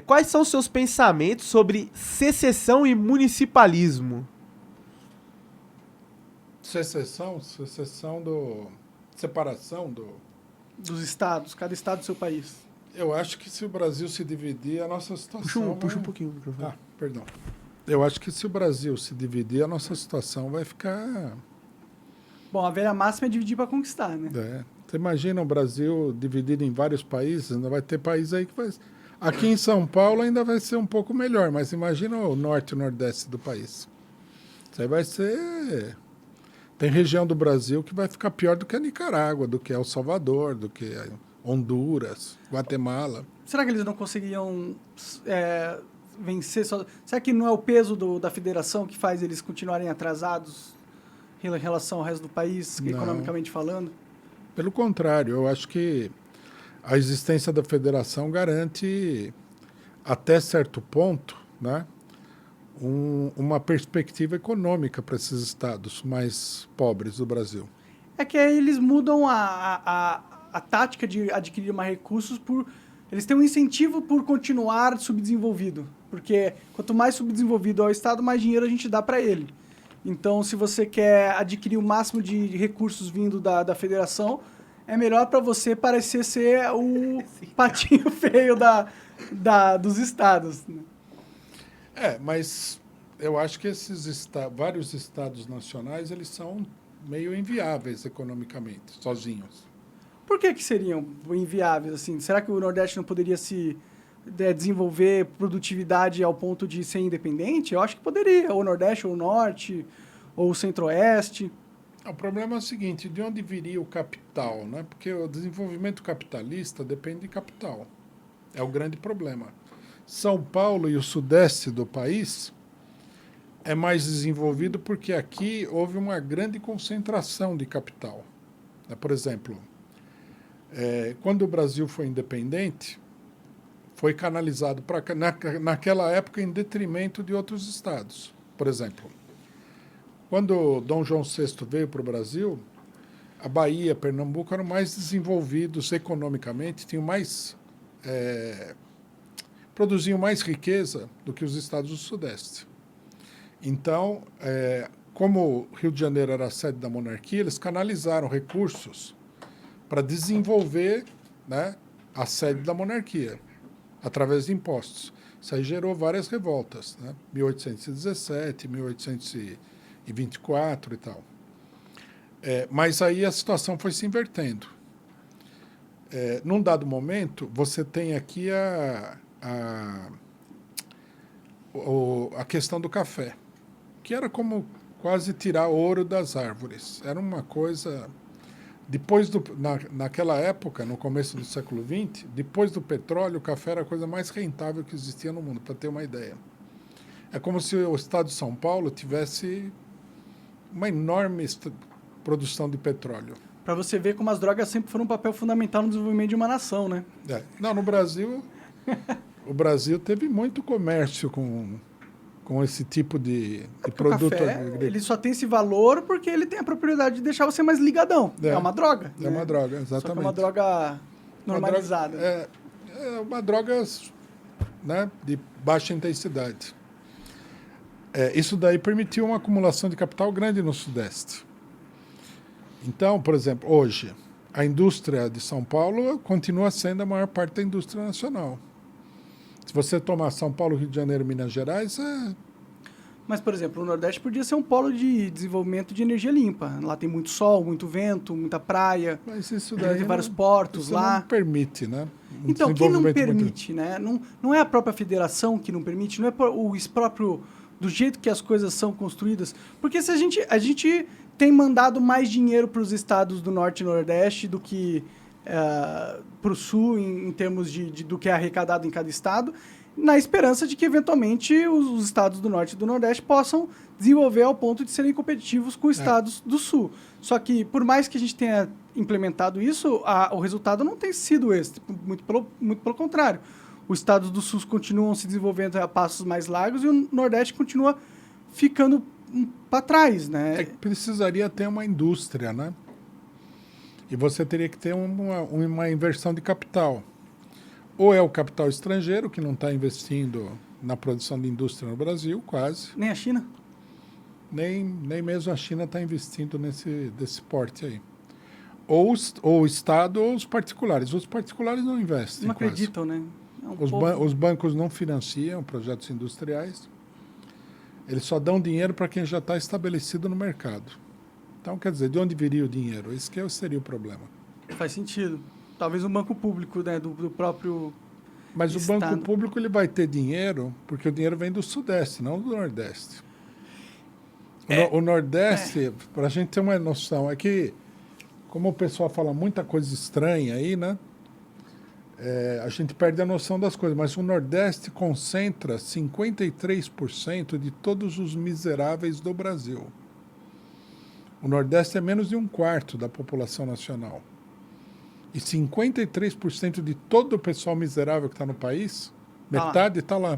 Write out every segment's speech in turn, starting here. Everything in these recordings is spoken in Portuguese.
Quais são os seus pensamentos sobre secessão e municipalismo? Secessão do... Separação do... Dos estados, cada estado do seu país. Eu acho que se o Brasil se dividir, a nossa situação... Puxa um pouquinho o microfone. Ah, perdão. Eu acho que se o Brasil se dividir, a nossa situação vai ficar... Bom, a velha máxima é dividir para conquistar, né? Você imagina o Brasil dividido em vários países, ainda vai ter país aí que vai... Aqui em São Paulo ainda vai ser um pouco melhor, mas imagina o norte e o nordeste do país. Isso aí vai ser... Tem região do Brasil que vai ficar pior do que a Nicarágua, do que El Salvador, do que Honduras, Guatemala. Será que eles não conseguiriam vencer? Será que não é o peso da federação que faz eles continuarem atrasados em relação ao resto do país, economicamente falando? Pelo contrário, eu acho que a existência da federação garante, até certo ponto, né, uma perspectiva econômica para esses estados mais pobres do Brasil. É que aí eles mudam a tática de adquirir mais recursos eles têm um incentivo por continuar subdesenvolvido. Porque quanto mais subdesenvolvido é o estado, mais dinheiro a gente dá para ele. Então, se você quer adquirir o máximo de recursos vindo da federação, é melhor para você parecer ser o patinho feio dos estados. Mas eu acho que vários estados nacionais, eles são meio inviáveis economicamente, sozinhos. Por que seriam inviáveis, assim? Será que o Nordeste não poderia se desenvolver produtividade ao ponto de ser independente? Eu acho que poderia, ou o Nordeste, ou o Norte, ou o Centro-Oeste. O problema é o seguinte, de onde viria o capital, né? Porque o desenvolvimento capitalista depende de capital. É o grande problema. São Paulo e o sudeste do país é mais desenvolvido porque aqui houve uma grande concentração de capital. Por exemplo, quando o Brasil foi independente, foi canalizado naquela época em detrimento de outros estados. Por exemplo, quando Dom João VI veio para o Brasil, a Bahia, Pernambuco eram mais desenvolvidos economicamente, tinham produziam mais riqueza do que os estados do Sudeste. Então, como Rio de Janeiro era a sede da monarquia, eles canalizaram recursos para desenvolver, né, a sede da monarquia, através de impostos. Isso aí gerou várias revoltas, né? 1817, 1824 e tal. Mas aí a situação foi se invertendo. Num dado momento, você tem aqui a questão do café, que era como quase tirar ouro das árvores. Era uma coisa... Naquela época, no começo do século XX, depois do petróleo, o café era a coisa mais rentável que existia no mundo, para ter uma ideia. É como se o estado de São Paulo tivesse uma enorme produção de petróleo. Para você ver como as drogas sempre foram um papel fundamental no desenvolvimento de uma nação, né? Não, no Brasil, o Brasil teve muito comércio com esse tipo de produto. O café, ele só tem esse valor porque ele tem a propriedade de deixar você mais ligadão. É uma droga. É, né? Uma droga, exatamente. Só que é uma droga normalizada. É uma droga, né, de baixa intensidade. Isso daí permitiu uma acumulação de capital grande no Sudeste. Então, por exemplo, hoje, a indústria de São Paulo continua sendo a maior parte da indústria nacional. Se você tomar São Paulo, Rio de Janeiro, Minas Gerais, Mas, por exemplo, o Nordeste podia ser um polo de desenvolvimento de energia limpa. Lá tem muito sol, muito vento, muita praia. Mas isso daí tem vários portos isso lá. Não permite, né? Então, quem não permite, né? Não é a própria federação que não permite, não é o próprio do jeito que as coisas são construídas. Porque se a gente tem mandado mais dinheiro para os estados do Norte e Nordeste do que para o Sul, em termos do que é arrecadado em cada estado, na esperança de que, eventualmente, os estados do Norte e do Nordeste possam desenvolver ao ponto de serem competitivos com os estados do Sul. Só que, por mais que a gente tenha implementado isso, o resultado não tem sido esse. Muito pelo contrário. Os estados do Sul continuam se desenvolvendo a passos mais largos e o Nordeste continua ficando para trás, né? Precisaria ter uma indústria, né? E você teria que ter uma inversão de capital. Ou é o capital estrangeiro, que não está investindo na produção de indústria no Brasil, quase. Nem a China? Nem mesmo a China está investindo desse porte aí. Ou o Estado ou os particulares. Os particulares não investem. Não quase. acreditam, né? Os bancos não financiam projetos industriais. Eles só dão dinheiro para quem já está estabelecido no mercado. Então, quer dizer, de onde viria o dinheiro? Esse que seria o problema. Faz sentido. Talvez um banco público, né, do próprio Mas Estado. o banco público ele vai ter dinheiro porque o dinheiro vem do Sudeste, não do Nordeste. O Nordeste, para a gente ter uma noção, é que, como o pessoal fala muita coisa estranha aí, né? A gente perde a noção das coisas, mas o Nordeste concentra 53% de todos os miseráveis do Brasil. O Nordeste é menos de 1/4 da população nacional. E 53% de todo o pessoal miserável que está no país, metade está lá.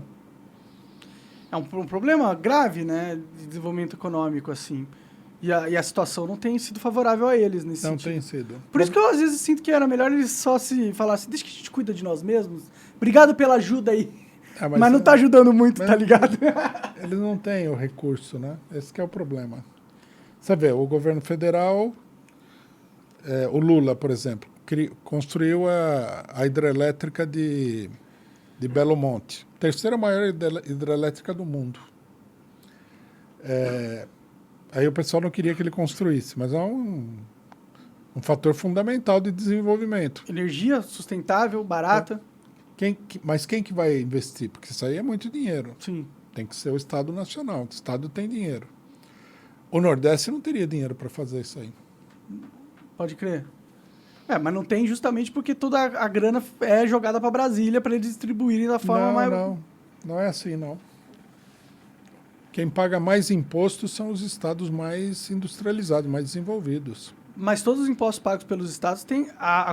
É um problema grave, né, de desenvolvimento econômico, assim. E a situação não tem sido favorável a eles nesse sentido. Não tem sido. Por isso que eu às vezes sinto que era melhor eles só se falassem, deixa que a gente cuida de nós mesmos. Obrigado pela ajuda aí. Mas não está ajudando muito, tá ligado? Eles não têm o recurso, né? Esse que é o problema. Você vê, o governo federal, o Lula, por exemplo, construiu a hidrelétrica de Belo Monte. Terceira maior hidrelétrica do mundo. Aí o pessoal não queria que ele construísse, mas é um fator fundamental de desenvolvimento. Energia sustentável, barata. Mas quem que vai investir? Porque isso aí é muito dinheiro. Sim. Tem que ser o Estado Nacional. O Estado tem dinheiro. O Nordeste não teria dinheiro para fazer isso aí. Pode crer. Mas não tem justamente porque toda a grana é jogada para Brasília para eles distribuírem da forma mais... Não é assim, não. Quem paga mais impostos são os estados mais industrializados, mais desenvolvidos. Mas todos os impostos pagos pelos estados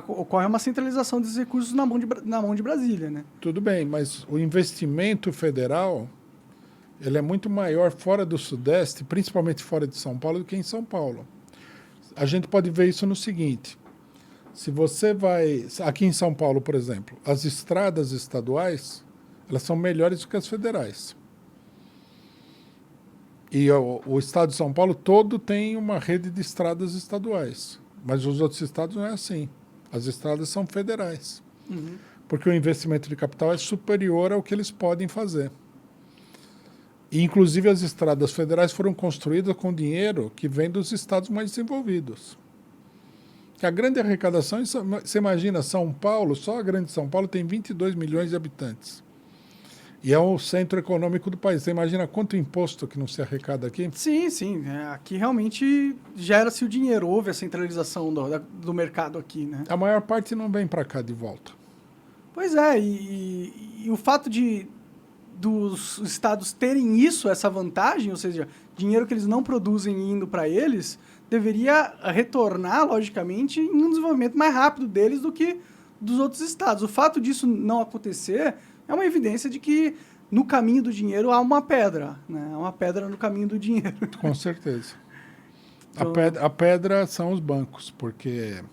ocorre uma centralização desses recursos na mão de Brasília, né? Tudo bem, mas o investimento federal ele é muito maior fora do Sudeste, principalmente fora de São Paulo, do que em São Paulo. A gente pode ver isso no seguinte. Se você vai... Aqui em São Paulo, por exemplo, as estradas estaduais elas são melhores do que as federais. E o estado de São Paulo todo tem uma rede de estradas estaduais. Mas os outros estados não é assim. As estradas são federais. Uhum. Porque o investimento de capital é superior ao que eles podem fazer. E, inclusive, as estradas federais foram construídas com dinheiro que vem dos estados mais desenvolvidos. Que a grande arrecadação, você imagina, São Paulo, só a grande São Paulo tem 22 milhões de habitantes. E é o centro econômico do país. Você imagina quanto imposto que não se arrecada aqui? Sim, sim. Aqui realmente gera-se o dinheiro. Houve a centralização do mercado aqui, né? A maior parte não vem para cá de volta. Pois é. E o fato dos estados terem essa vantagem, ou seja, dinheiro que eles não produzem indo para eles, deveria retornar, logicamente, em um desenvolvimento mais rápido deles do que dos outros estados. O fato disso não acontecer é uma evidência de que no caminho do dinheiro há uma pedra, né? Há uma pedra no caminho do dinheiro. Com certeza. Então... A pedra são os bancos, porque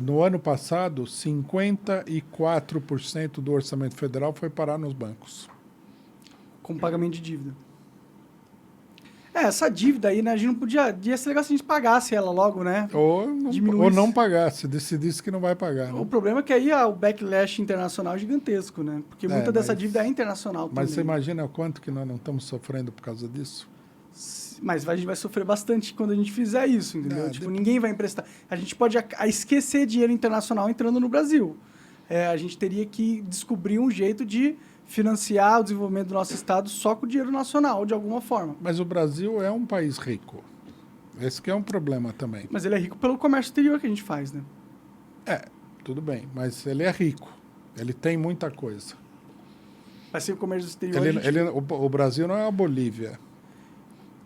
no ano passado, 54% do orçamento federal foi parar nos bancos. Com pagamento de dívida. Essa dívida aí, né? A gente não podia ser legal se a gente pagasse ela logo, né? Ou não pagasse, decidisse que não vai pagar. Né? O problema é que aí o backlash internacional é gigantesco, né? Porque muita dessa dívida é internacional também. Mas você imagina quanto que nós não estamos sofrendo por causa disso? Mas a gente vai sofrer bastante quando a gente fizer isso, entendeu? Ninguém vai emprestar. A gente pode esquecer dinheiro internacional entrando no Brasil. A gente teria que descobrir um jeito de financiar o desenvolvimento do nosso estado só com o dinheiro nacional, de alguma forma. Mas o Brasil é um país rico. Esse que é um problema também. Mas ele é rico pelo comércio exterior que a gente faz, né? Tudo bem, mas ele é rico. Ele tem muita coisa. Vai ser o comércio exterior. O Brasil não é a Bolívia,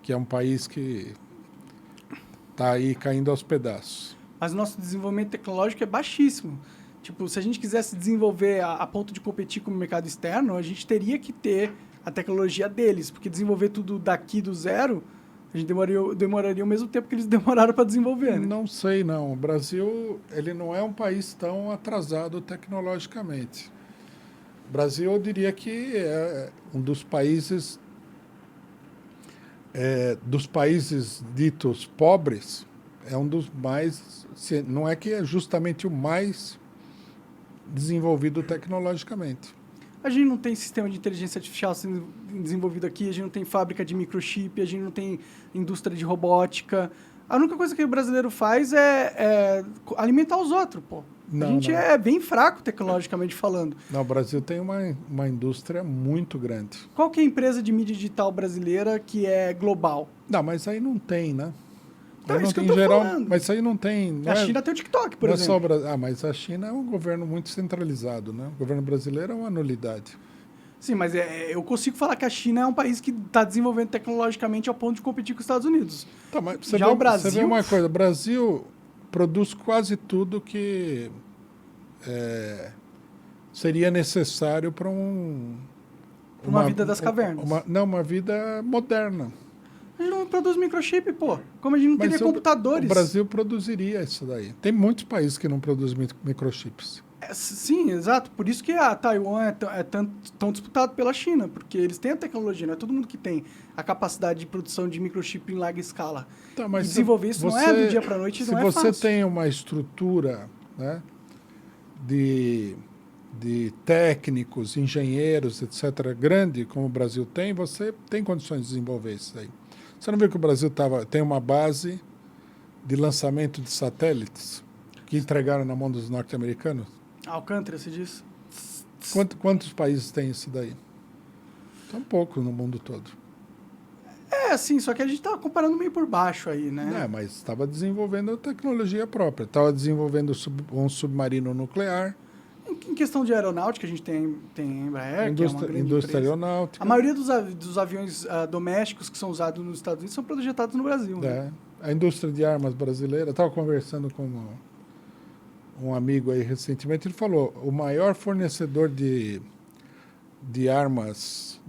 que é um país que está aí caindo aos pedaços. Mas o nosso desenvolvimento tecnológico é baixíssimo. Tipo, se a gente quisesse desenvolver a ponto de competir com o mercado externo, a gente teria que ter a tecnologia deles, porque desenvolver tudo daqui do zero A gente demoraria o mesmo tempo que eles demoraram para desenvolver, né? Não sei, não. O Brasil, ele não é um país tão atrasado tecnologicamente. O Brasil, eu diria que é um dos países ditos pobres, é um dos mais, não é que é justamente o mais desenvolvido tecnologicamente. A gente não tem sistema de inteligência artificial sendo desenvolvido aqui, a gente não tem fábrica de microchip, a gente não tem indústria de robótica. A única coisa que o brasileiro faz é alimentar os outros, pô. A gente é bem fraco tecnologicamente falando. Não, o Brasil tem uma indústria muito grande. Qual que é a empresa de mídia digital brasileira que é global? Não, mas aí não tem, né? Então, aí é não isso que tem eu tô geral, falando. mas aí não tem. A China tem o TikTok, por não é só exemplo. o mas a China é um governo muito centralizado, né? O governo brasileiro é uma nulidade. Sim, mas eu consigo falar que a China é um país que está desenvolvendo tecnologicamente ao ponto de competir com os Estados Unidos. Tá, mas Já o Brasil... Você vê uma coisa, o Brasil produz quase tudo que seria necessário para uma vida das cavernas. Uma vida moderna. A gente não produz microchip, pô. Como a gente não teria computadores. O Brasil produziria isso daí. Tem muitos países que não produzem microchips. Sim, exato. Por isso que a Taiwan é tão disputado pela China, porque eles têm a tecnologia, não é todo mundo que tem a capacidade de produção de microchip em larga escala. Tá, mas e desenvolver isso não é do dia para a noite, não é fácil. Se você tem uma estrutura, né, de técnicos, engenheiros, etc., grande, como o Brasil tem, você tem condições de desenvolver isso aí. Você não viu que o Brasil tem uma base de lançamento de satélites que entregaram na mão dos norte-americanos? Alcântara, se diz. Quantos países têm isso daí? São poucos no mundo todo. Sim, só que a gente estava comparando meio por baixo aí, né? Mas estava desenvolvendo tecnologia própria. Estava desenvolvendo um submarino nuclear. Em questão de aeronáutica, a gente tem a Embraer, que é uma grande indústria empresa. aeronáutica. A maioria dos aviões domésticos que são usados nos Estados Unidos são projetados no Brasil. Né? A indústria de armas brasileira. Estava conversando com um amigo aí recentemente, ele falou, o maior fornecedor de armas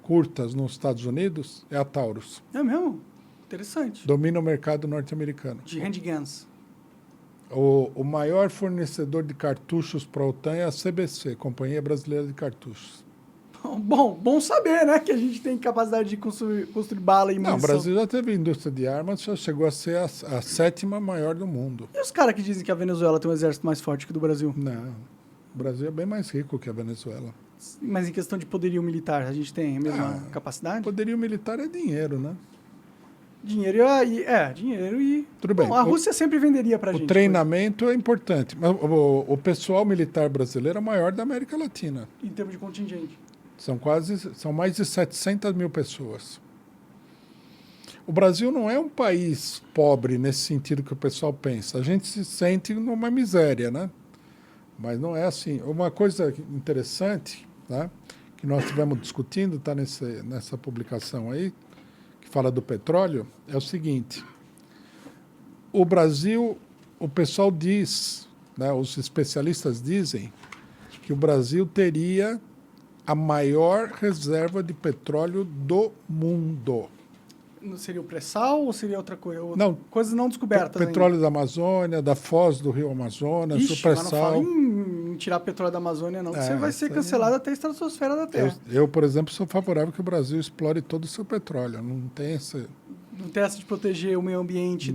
curtas nos Estados Unidos é a Taurus. É mesmo? Interessante. Domina o mercado norte-americano. De handguns. O maior fornecedor de cartuchos para a OTAN é a CBC, Companhia Brasileira de Cartuchos. Bom saber, né? Que a gente tem capacidade de construir bala e munição. Não, o Brasil já teve indústria de armas, já chegou a ser a 7ª maior do mundo. E os caras que dizem que a Venezuela tem um exército mais forte que o do Brasil? Não, o Brasil é bem mais rico que a Venezuela. Mas em questão de poderio militar, a gente tem a mesma capacidade? Poderio militar é dinheiro, né? Dinheiro e... Tudo bem. Bom, a Rússia sempre venderia pra gente. O treinamento é importante, mas o pessoal militar brasileiro é o maior da América Latina. Em termos de contingente. São mais de 700 mil pessoas. O Brasil não é um país pobre nesse sentido que o pessoal pensa. A gente se sente numa miséria, né? Mas não é assim. Uma coisa interessante, né, que nós estivemos discutindo, está nessa publicação aí, que fala do petróleo, é o seguinte. O Brasil, o pessoal diz, né, os especialistas dizem, que o Brasil teria a maior reserva de petróleo do mundo. Seria o pré-sal ou seria outra coisa? Não. Coisas não descobertas petróleo ainda. da Amazônia, da foz do rio Amazonas, o pré-sal. Mas não fala em tirar petróleo da Amazônia, não. Você vai ser cancelado até a estratosfera da Terra. Eu, por exemplo, sou favorável que o Brasil explore todo o seu petróleo. Não tem essa... Não tem essa de proteger o meio ambiente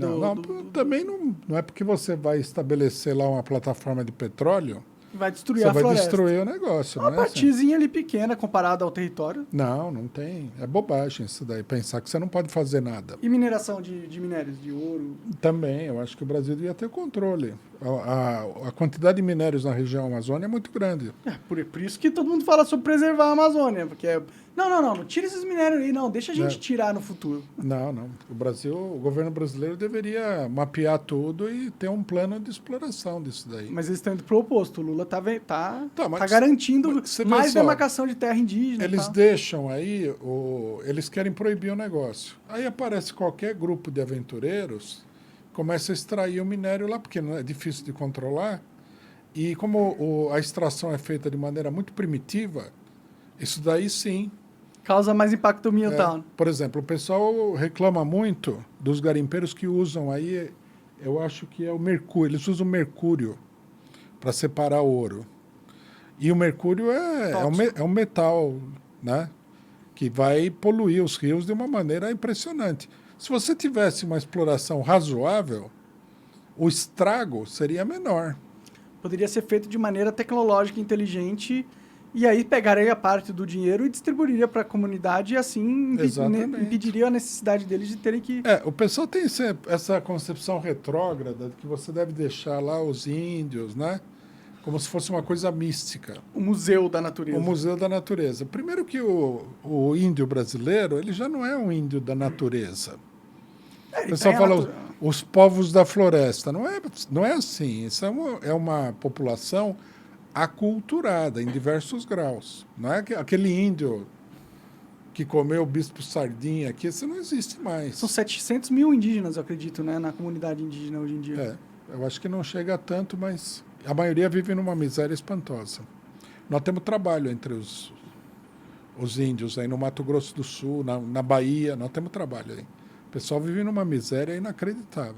também não é porque você vai estabelecer lá uma plataforma de petróleo... Vai destruir a floresta. Você vai destruir o negócio, uma né? partezinha ali pequena comparada ao território. Não tem. É bobagem isso daí, pensar que você não pode fazer nada. E mineração de minérios, de ouro? Também, eu acho que o Brasil devia ter controle. A quantidade de minérios na região Amazônia é muito grande. Por isso que todo mundo fala sobre preservar a Amazônia, porque não tira esses minérios aí, não, deixa a gente tirar no futuro. Não. O governo brasileiro deveria mapear tudo e ter um plano de exploração disso daí. Mas eles estão indo pro oposto. O Lula tá garantindo mais demarcação de terra indígena. Eles deixam aí, eles querem proibir o negócio. Aí aparece qualquer grupo de aventureiros, começa a extrair o minério lá, porque não é difícil de controlar. E como a extração é feita de maneira muito primitiva, isso daí sim Causa mais impacto ambiental. Por exemplo, o pessoal reclama muito dos garimpeiros que usam aí, eu acho que é o mercúrio, eles usam mercúrio para separar o ouro. E o mercúrio é um metal, né, que vai poluir os rios de uma maneira impressionante. Se você tivesse uma exploração razoável, o estrago seria menor. Poderia ser feito de maneira tecnológica, inteligente, e aí pegaria a parte do dinheiro e distribuiria para a comunidade e assim impediria a necessidade deles de terem que... O pessoal tem essa concepção retrógrada de que você deve deixar lá os índios, né? Como se fosse uma coisa mística. O museu da natureza. O museu da natureza. Primeiro que o índio brasileiro, ele já não é um índio da natureza. O pessoal fala os povos da floresta. Não é assim. Isso é uma população aculturada em diversos graus. Não é aquele índio que comeu o bispo sardinha aqui, isso não existe mais. São 700 mil indígenas, eu acredito, né, na comunidade indígena hoje em dia. Eu acho que não chega a tanto, mas a maioria vive numa miséria espantosa. Nós temos trabalho entre os índios aí no Mato Grosso do Sul, na Bahia, nós temos trabalho aí. O pessoal vive numa miséria inacreditável.